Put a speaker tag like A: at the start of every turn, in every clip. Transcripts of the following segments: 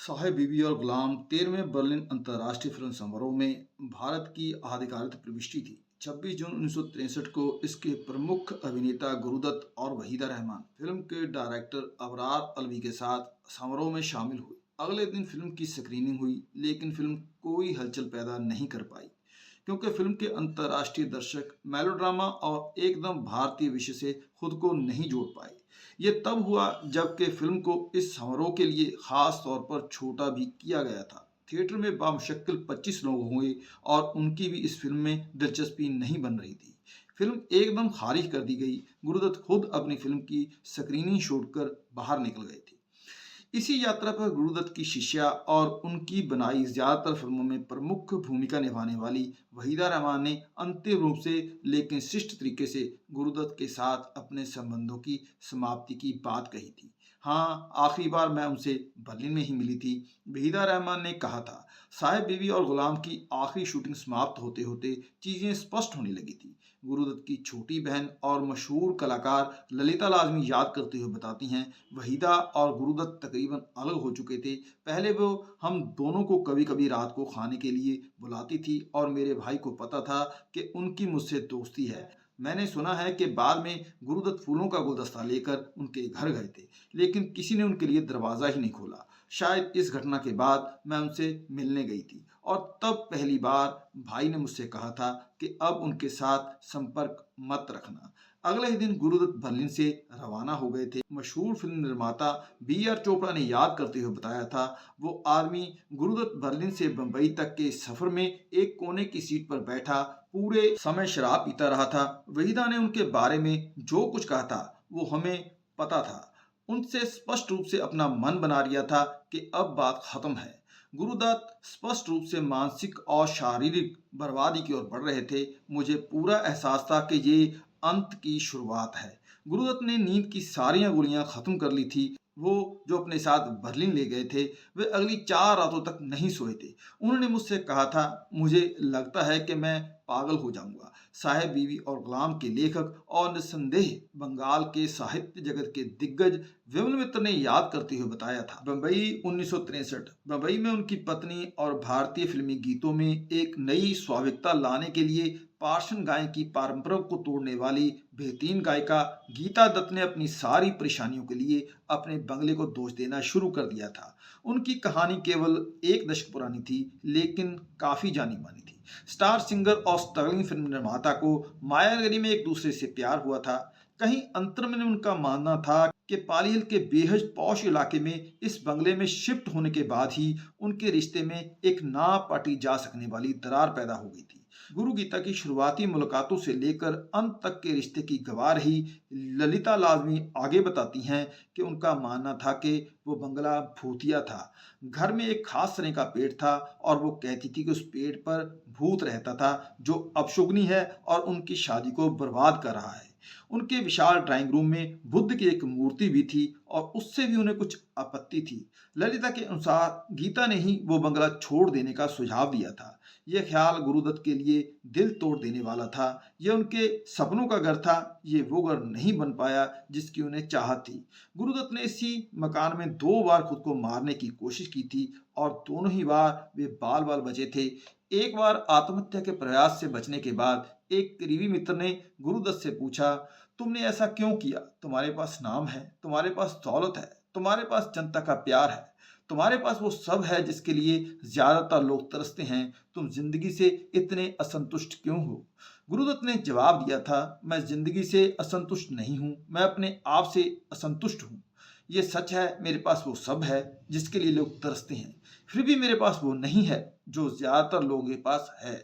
A: साहिब बीबी और गुलाम 13वें बर्लिन अंतर्राष्ट्रीय फिल्म समारोह में भारत की आधिकारिक प्रविष्टि थी। 26 जून 1963 को इसके प्रमुख अभिनेता गुरुदत्त और वहीदा रहमान फिल्म के डायरेक्टर अबरार अलवी के साथ समारोह में शामिल हुए। अगले दिन फिल्म की स्क्रीनिंग हुई, लेकिन फिल्म कोई हलचल पैदा नहीं कर पाई क्योंकि फिल्म के अंतर्राष्ट्रीय दर्शक मेलोड्रामा और एकदम भारतीय विषय से खुद को नहीं जोड़ पाए। ये तब हुआ जबकि फिल्म को इस समारोह के लिए खास तौर पर छोटा भी किया गया था। थिएटर में बामुश्किल 25 लोग हुए और उनकी भी इस फिल्म में दिलचस्पी नहीं बन रही थी। फिल्म एकदम खारिज कर दी गई। गुरुदत्त खुद अपनी फिल्म की स्क्रीनिंग छोड़कर बाहर निकल गए थे। इसी यात्रा पर गुरुदत्त की शिष्या और उनकी बनाई ज्यादातर फिल्मों में प्रमुख भूमिका निभाने वाली वहीदा रहमान ने अंतिम रूप से लेकिन शिष्ट तरीके से गुरुदत्त के साथ अपने संबंधों की समाप्ति की बात कही थी। हाँ, आखिरी बार मैं उनसे बर्लिन में ही मिली थी। वहीदा रहमान ने कहा था, साहिब बीवी और गुलाम की आखिरी शूटिंग समाप्त होते होते चीजें स्पष्ट होने लगी थी। गुरुदत्त की छोटी बहन और मशहूर कलाकार ललिता लाजमी याद करते हुए बताती हैं, वहीदा और गुरुदत्त तकरीबन अलग हो चुके थे। पहले वो हम दोनों को कभी कभी रात को खाने के लिए बुलाती थी और मेरे भाई को पता था कि उनकी मुझसे दोस्ती है। मैंने सुना है कि बाद में गुरुदत्त फूलों का गुलदस्ता लेकर उनके घर गए थे, लेकिन किसी ने उनके लिए दरवाज़ा ही नहीं खोला। शायद इस घटना के बाद मैं उनसे मिलने गई थी और तब पहली बार भाई ने मुझसे कहा था कि अब उनके साथ संपर्क मत रखना। अगले ही दिन गुरुदत्त बर्लिन से रवाना हो गए थे। मशहूर फिल्म निर्माता बी आर चोपड़ा ने याद करते हुए बताया था, वो आदमी गुरुदत्त बर्लिन से बंबई तक के सफर में एक कोने की सीट पर बैठा पूरे समय शराब पीता रहा था। वहीदा ने उनके बारे में जो कुछ कहा था वो हमें पता था। उनसे स्पष्ट रूप से अपना मन बना लिया था कि अब बात खत्म है। गुरुदत्त स्पष्ट रूप से मानसिक और शारीरिक बर्बादी की ओर बढ़ रहे थे। मुझे पूरा एहसास था कि ये अंत की शुरुआत है। गुरुदत्त ने नींद की सारी गोलियां खत्म कर ली थी। वो जो अपने साथ बर्लिन ले गए थे, वे अगली 4 रातों तक नहीं सोए थे। उन्होंने मुझसे कहा था, मुझे लगता है कि मैं पागल हो जाऊंगा। साहिब बीवी और गुलाम के लेखक और निस्संदेह बंगाल के साहित्य जगत के दिग्गज विमल मित्र ने याद करते हुए बताया था, बंबई 1963 बंबई में उनकी पत्नी और भारतीय फिल्मी गीतों में एक नई स्वाभाविकता लाने के लिए पार्श्वन गायन की परंपरा को तोड़ने वाली बेहतरीन गायिका गीता दत्त ने अपनी सारी परेशानियों के लिए अपने बंगले को दोष देना शुरू कर दिया था। उनकी कहानी केवल 1 दशक पुरानी थी, लेकिन काफी जानी मानी थी। स्टार सिंगर और स्ट्रगलिंग फिल्म निर्माता को मायानगरी में एक दूसरे से प्यार हुआ था। कहीं अंतर में उनका मानना था कि पाली हिल के बेहद पौश इलाके में इस बंगले में शिफ्ट होने के बाद ही उनके रिश्ते में एक ना पाटी जा सकने वाली दरार पैदा हो गई थी। गुरु गीता की शुरुआती मुलाकातों से लेकर अंत तक के रिश्ते की गवाह रही ललिता लाजमी आगे बताती हैं कि उनका मानना था कि वो बंगला भूतिया था। घर में एक खास तरह का पेड़ था और वो कहती थी कि उस पेड़ पर भूत रहता था जो अपशुगनी है और उनकी शादी को बर्बाद कर रहा है। उनके विशाल ड्राइंग रूम में बुद्ध की एक मूर्ति भी थी और उससे भी उन्हें कुछ आपत्ति थी। ललिता के अनुसार गीता ने ही वो बंगला छोड़ देने का सुझाव दिया था। यह ख्याल गुरुदत्त के लिए दिल तोड़ देने वाला था। यह उनके सपनों का घर था। ये वो घर नहीं बन पाया जिसकी उन्हें चाहत थी। गुरुदत्त ने इसी मकान में 2 बार खुद को मारने की कोशिश की थी और दोनों ही बार वे बाल बाल बचे थे। एक बार आत्महत्या के प्रयास से बचने के बाद एक करीबी मित्र ने गुरुदत्त से पूछा, तुमने ऐसा क्यों किया? तुम्हारे पास नाम है, तुम्हारे पास दौलत है, तुम्हारे पास जनता का प्यार है, तुम्हारे पास वो सब है जिसके लिए ज्यादातर लोग तरसते हैं। तुम जिंदगी से इतने असंतुष्ट क्यों हो? गुरुदत्त ने जवाब दिया था, मैं जिंदगी से असंतुष्ट नहीं हूं, मैं अपने आप से असंतुष्ट हूं। ये सच है, मेरे पास वो सब है जिसके लिए लोग तरसते हैं, फिर भी मेरे पास वो नहीं है जो ज्यादातर लोगों के पास है।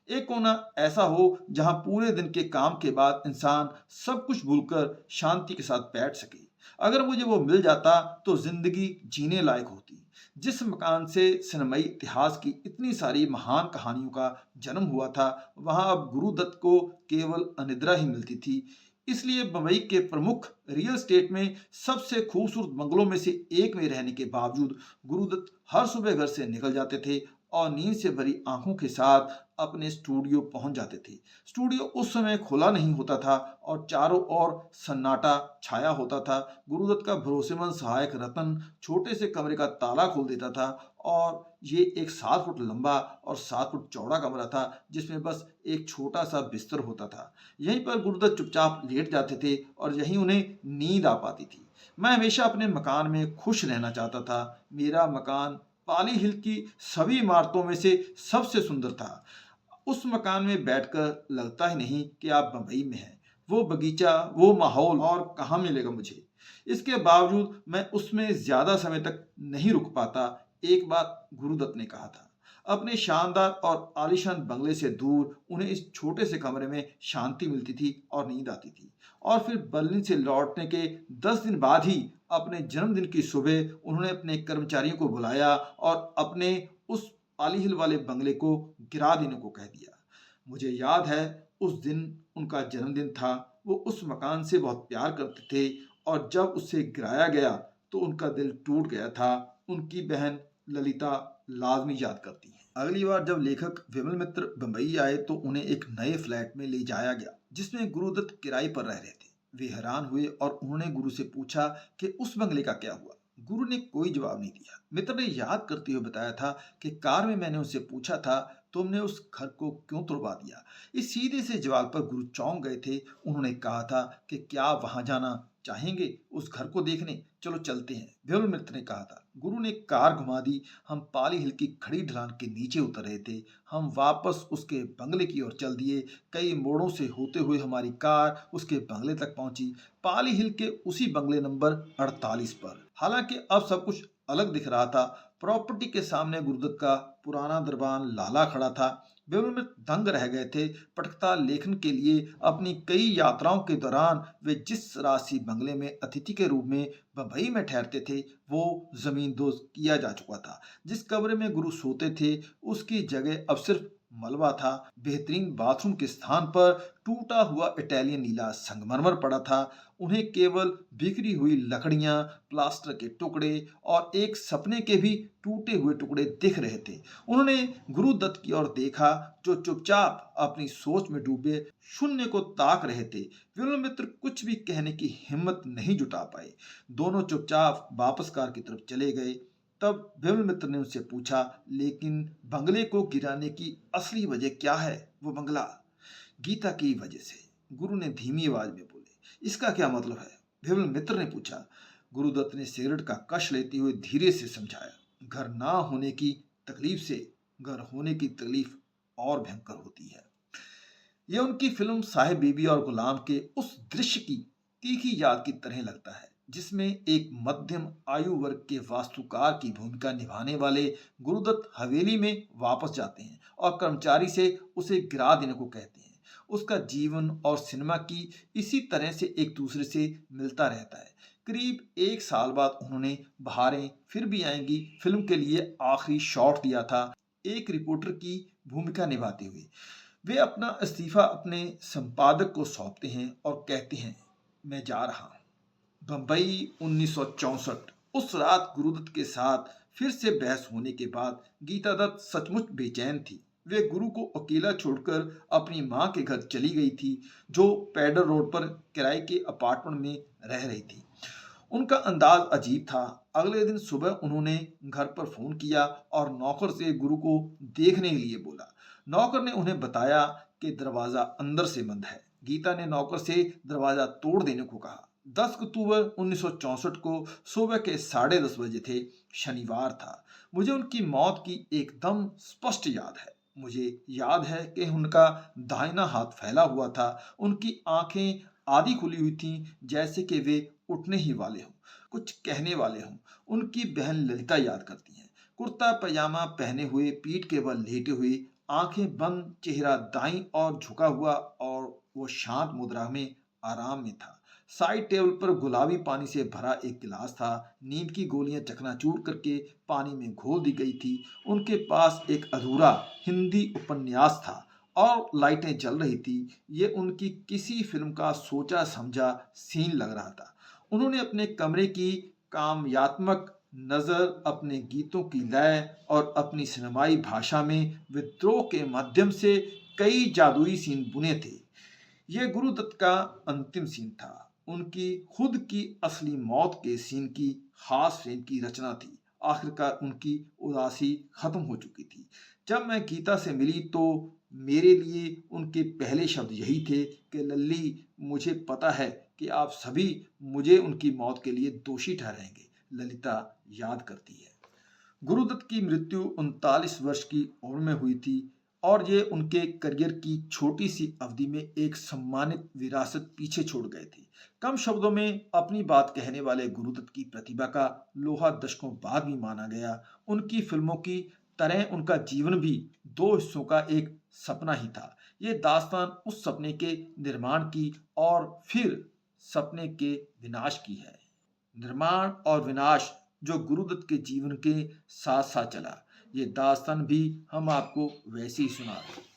A: एक कोना ऐसा हो जहां पूरे दिन के काम के बाद इंसान सब कुछ भूलकर शांति के साथ बैठ सके। अगर मुझे वो मिल जाता तो जिंदगी जीने लायक होती। जिस मकान से सिनेमाई इतिहास की इतनी सारी महान कहानियों का जन्म हुआ था, वहां अब गुरुदत्त को केवल अनिद्रा ही मिलती थी। इसलिए बम्बई के प्रमुख रियल एस्टेट में सबसे खूबसूरत बंगलों में से एक में रहने के बावजूद गुरुदत्त हर सुबह घर से निकल जाते थे और नींद से भरी आंखों के साथ अपने स्टूडियो पहुंच जाते थे। स्टूडियो उस समय खुला नहीं होता था और चारों ओर सन्नाटा छाया होता था। गुरुदत्त का भरोसेमंद सहायक रतन छोटे से कमरे का ताला खोल देता था और ये एक 7 फुट लंबा और 7 फुट चौड़ा कमरा था जिसमें बस एक छोटा सा बिस्तर होता था। यहीं पर गुरुदत्त चुपचाप लेट जाते थे और यहीं उन्हें नींद आ पाती थी। मैं हमेशा अपने मकान में खुश रहना चाहता था। मेरा मकान पाली हिल की सभी इमारतों में से सबसे सुंदर था। उस मकान में बैठकर लगता ही नहीं कि आप बंबई में हैं। वो बगीचा, वो माहौल और कहाँ मिलेगा मुझे। इसके बावजूद मैं उसमें ज्यादा समय तक नहीं रुक पाता। एक बात गुरुदत्त ने कहा था, अपने शानदार और आलीशान बंगले से दूर उन्हें इस छोटे से कमरे में शांति मिलती थी और नींद आती थी। और फिर बर्लिन से लौटने के 10 दिन बाद ही अपने जन्मदिन की सुबह उन्होंने अपने कर्मचारियों को बुलाया और अपने उस पाली हिल वाले बंगले को गिरा देने को कह दिया। मुझे याद है उस दिन उनका जन्मदिन था। वो उस मकान से बहुत प्यार करते थे और जब उसे गिराया गया तो उनका दिल टूट गया था। उनकी बहन ललिता लाजमी याद करती है। अगली बार जब लेखक विमल मित्र बंबई आए तो उन्हें एक नए फ्लैट में ले जाया गया जिसमें गुरुदत्त किराए पर रह रहे थे। वे हैरान हुए और उन्होंने गुरु से पूछा कि उस बंगले का क्या हुआ। गुरु ने कोई जवाब नहीं दिया। मित्र ने याद करते हुए बताया था कि कार में मैंने उससे पूछा था, तुमने उस घर को क्यों तुड़वा दिया। इस सीधे से जवाब पर गुरु चौंक गए थे। उन्होंने कहा था कि क्या आप वहां जाना चाहेंगे, उस घर को देखने? चलो चलते हैं, विमल मित्र ने कहा था। गुरु ने कार घुमा दी। हम पाली हिल की खड़ी ढलान के नीचे उतर रहे थे। हम वापस उसके बंगले की ओर चल दिए। कई मोड़ों से होते हुए हमारी कार उसके बंगले तक पहुंची, पाली हिल के उसी बंगले नंबर 48 पर। हालांकि अब सब कुछ अलग दिख रहा था। प्रॉपर्टी के सामने गुरुदत्त का पुराना दरबान लाला खड़ा था। विमल में दंग रह गए थे। पटकथा लेखन के लिए अपनी कई यात्राओं के दौरान वे जिस राशि बंगले में अतिथि के रूप में बंबई में ठहरते थे वो जमीन दोज किया जा चुका था। जिस कमरे में गुरु सोते थे उसकी जगह अब सिर्फ मलबा था। बेहतरीन बाथरूम के स्थान पर टूटा हुआ इटालियन नीला संगमरमर पड़ा था। उन्हें केवल बिखरी हुई लकड़ियां, प्लास्टर के टुकड़े और एक सपने के भी टूटे हुए टुकड़े दिख रहे थे। उन्होंने गुरुदत्त की ओर देखा जो चुपचाप अपनी सोच में डूबे शून्य को ताक रहे थे। विमल मित्र कुछ भी कहने की हिम्मत नहीं जुटा पाए। दोनों चुपचाप वापस कार की तरफ चले गए। तब विमल मित्र ने उससे पूछा, लेकिन बंगले को गिराने की असली वजह क्या है? वो बंगला गीता की वजह से, गुरु ने धीमी आवाज में बोले। इसका क्या मतलब है? विमल मित्र ने पूछा। गुरुदत्त ने सिगरेट का कश लेते हुए धीरे से समझाया, घर ना होने की तकलीफ से घर होने की तकलीफ और भयंकर होती है। यह उनकी फिल्म साहिब बीबी और गुलाम के उस दृश्य की तीखी याद की तरह लगता है जिसमें एक मध्यम आयु वर्ग के वास्तुकार की भूमिका निभाने वाले गुरुदत्त हवेली में वापस जाते हैं और कर्मचारी से उसे गिरा देने को कहते हैं। उसका जीवन और सिनेमा की इसी तरह से एक दूसरे से मिलता रहता है। करीब 1 साल बाद उन्होंने बहारें फिर भी आएंगी फिल्म के लिए आखिरी शॉट दिया था, एक रिपोर्टर की भूमिका निभाते हुए। वे अपना इस्तीफा अपने संपादक को सौंपते हैं और कहते हैं, मैं जा रहा हूं। बंबई 1964। उस रात गुरुदत्त के साथ फिर से बहस होने के बाद गीता दत्त सचमुच बेचैन थी। वे गुरु को अकेला छोड़कर अपनी मां के घर चली गई थी जो पैडर रोड पर किराए के अपार्टमेंट में रह रही थी। उनका अंदाज अजीब था। अगले दिन सुबह उन्होंने घर पर फोन किया और नौकर से गुरु को देखने के लिए बोला। नौकर ने उन्हें बताया कि दरवाजा अंदर से बंद है। गीता ने नौकर से दरवाजा तोड़ देने को कहा। 10 अक्टूबर 1964 को सुबह के 10:30 बजे थे। शनिवार था। मुझे उनकी मौत की एकदम स्पष्ट याद है। मुझे याद है कि उनका दाहिना हाथ फैला हुआ था। उनकी आंखें आधी खुली हुई थीं, जैसे कि वे उठने ही वाले हों, कुछ कहने वाले हों। उनकी बहन ललिता याद करती हैं, कुर्ता पजामा पहने हुए, पीठ के बल लेटे हुए, आंखें बंद, चेहरा दाईं ओर झुका हुआ और वो शांत मुद्रा में आराम में था। साइड टेबल पर गुलाबी पानी से भरा एक गिलास था। नींद की गोलियां चकनाचूर करके पानी में घोल दी गई थी। उनके पास एक अधूरा हिंदी उपन्यास था और लाइटें जल रही थी। ये उनकी किसी फिल्म का सोचा समझा सीन लग रहा था। उन्होंने अपने कमरे की कामयात्मक नज़र अपने गीतों की लय और अपनी सिनेमाई भाषा में विद्रोह के माध्यम से कई जादुई सीन बुने थे। यह गुरुदत्त का अंतिम सीन था। उनकी खुद की असली मौत के सीन की खास फ्रेम की रचना थी। आखिरकार उनकी उदासी खत्म हो चुकी थी। जब मैं गीता से मिली तो मेरे लिए उनके पहले शब्द यही थे कि लल्ली, मुझे पता है कि आप सभी मुझे उनकी मौत के लिए दोषी ठहराएंगे। ललिता याद करती है। गुरुदत्त की मृत्यु 39 वर्ष की उम्र में हुई थी और ये उनके करियर की छोटी सी अवधि में एक सम्मानित विरासत पीछे छोड़ गए थे। कम शब्दों में अपनी बात कहने वाले गुरुदत्त की प्रतिभा का लोहा दशकों बाद भी माना गया। उनकी फिल्मों की तरह उनका जीवन भी दो हिस्सों का एक सपना ही था। ये दास्तान उस सपने के निर्माण की और फिर सपने के विनाश की है। निर्माण और विनाश जो गुरुदत्त के जीवन के साथ साथ चला, ये दास्तान भी हम आपको वैसे ही सुना रहे हैं।